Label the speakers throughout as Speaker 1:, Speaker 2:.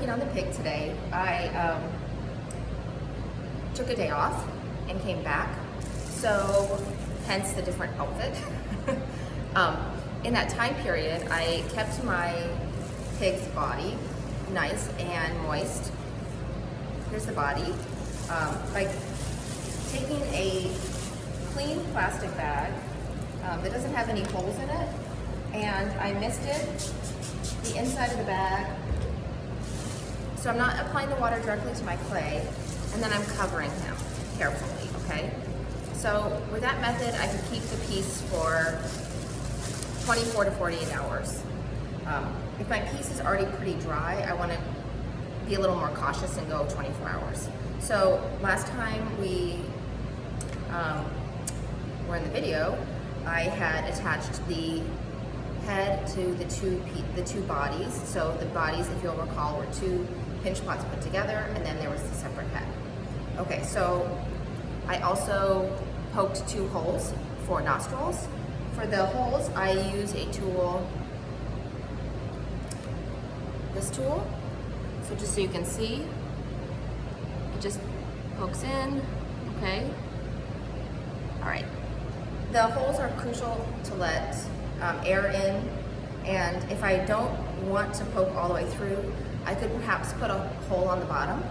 Speaker 1: working on the pig today. I took a day off and came back, so hence the different outfit. In that time period, I kept my pig's body nice and moist. Here's the body. By taking a clean plastic bag that doesn't have any holes in it, and I misted the inside of the bag, so I'm not applying the water directly to my clay, and then I'm covering him carefully, okay? So with that method, I can keep the piece for 24 to 48 hours. If my piece is already pretty dry, I want to be a little more cautious and go 24 hours. So last time we were in the video, I had attached the head to the two bodies. So the bodies, if you'll recall, were two pinch pots put together, and then there was the separate head. Okay, so I also poked 2 holes for nostrils. For the holes, I use a tool, this tool. So just so you can see, it just pokes in, okay? All right. The holes are crucial to let air in, and if I don't want to poke all the way through, I could perhaps put a hole on the bottom.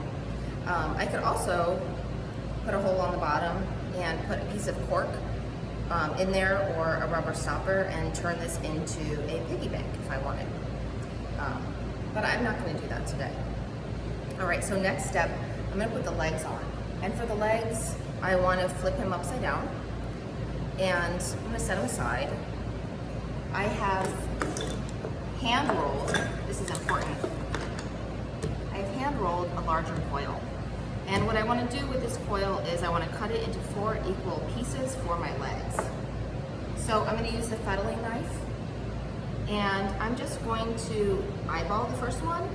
Speaker 1: I could also put a hole on the bottom and put a piece of cork in there, or a rubber stopper, and turn this into a piggy bank if I wanted. But I'm not going to do that today. All right, so next step, I'm going to put the legs on. And for the legs, I want to flip him upside down, and I'm going to set him aside. I have hand rolled, this is important, I have hand rolled a larger coil. And what I want to do with this coil is I want to cut it into 4 equal pieces for my legs. So I'm going to use the fettling knife, and I'm just going to eyeball the first one.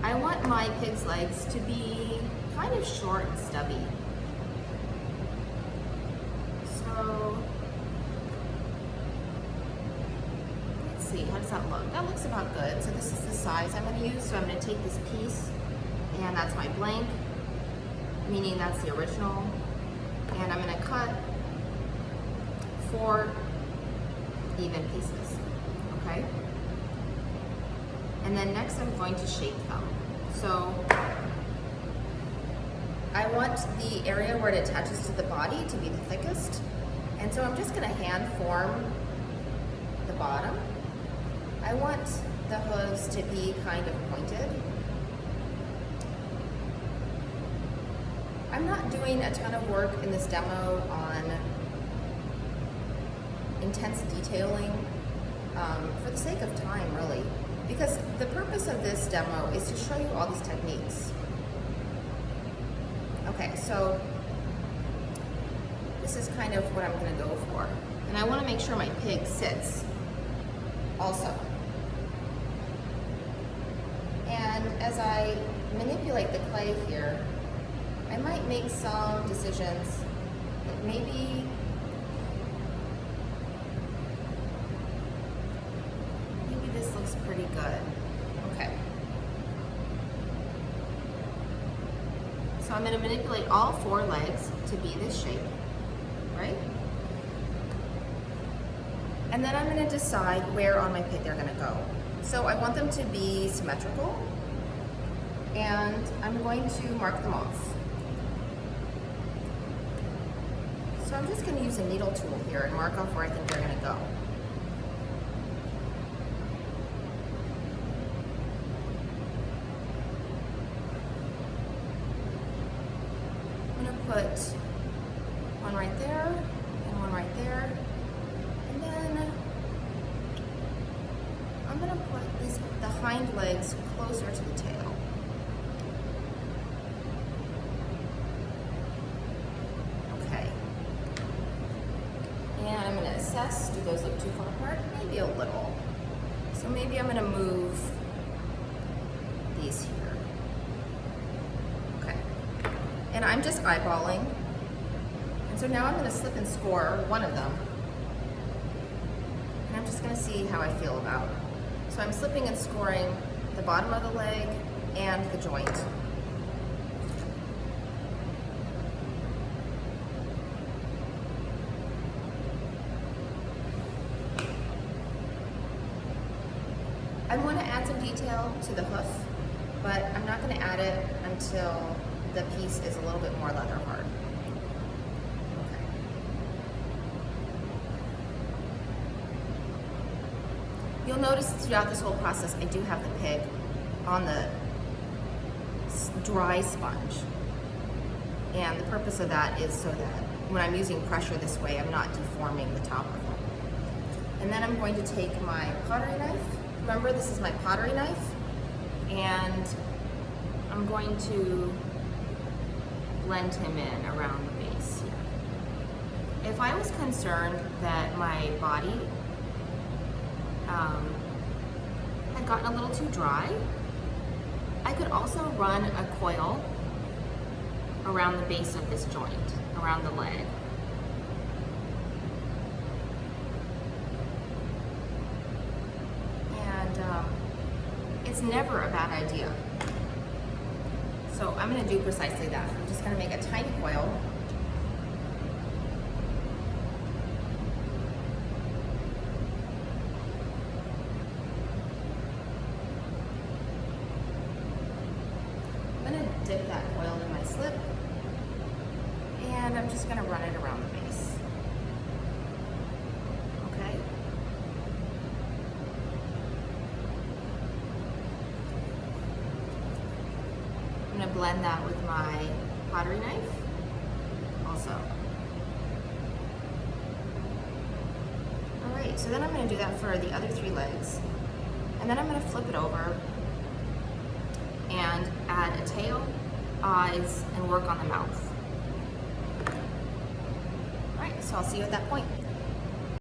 Speaker 1: I want my pig's legs to be kind of short and stubby. So let's see, how does that look? That looks about good. So this is the size I'm going to use. So I'm going to take this piece, and that's my blank, meaning that's the original, and I'm going to cut 4 even pieces, okay? And then next I'm going to shape them. So I want the area where it attaches to the body to be the thickest, and so I'm just going to hand form the bottom. I want the hooves to be kind of pointed. I'm not doing a ton of work in this demo on intense detailing for the sake of time, really, because the purpose of this demo is to show you all these techniques. Okay, so this is kind of what I'm going to go for, and I want to make sure my pig sits also. And as I manipulate the clay here, I might make some decisions that maybe this looks pretty good. Okay. So I'm going to manipulate all 4 legs to be this shape, right? And then I'm going to decide where on my pig they're going to go. So I want them to be symmetrical, and I'm going to mark them off. So I'm just going to use a needle tool here and mark off where I think they're going to go. I'm going to put one right there and one right there, and then I'm going to put the hind legs closer to the tail. And I'm going to assess, do those look too far apart? Maybe a little. So maybe I'm going to move these here. Okay. And I'm just eyeballing. And so now I'm going to slip and score one of them. And I'm just going to see how I feel about. So I'm slipping and scoring the bottom of the leg, and the joint. I'm going to add some detail to the hoof, but I'm not going to add it until the piece is a little bit more leather hard. Okay. You'll notice throughout this whole process, I do have the pig on the dry sponge. And the purpose of that is so that when I'm using pressure this way, I'm not deforming the top of it. And then I'm going to take my pottery knife. Remember, this is my pottery knife. And I'm going to blend him in around the base here. If I was concerned that my body had gotten a little too dry, I could also run a coil around the base of this joint, around the leg. And it's never a bad idea. So I'm going to do precisely that. I'm just going to make a tiny coil. I'm going to dip that coil in my slip, and I'm just going to run it around the base. Okay? I'm going to blend that with my pottery knife also. Alright, so then I'm going to do that for the other 3 legs. And then I'm going to flip it over and add a tail, eyes, and work on the mouth. Alright, so I'll see you at that point.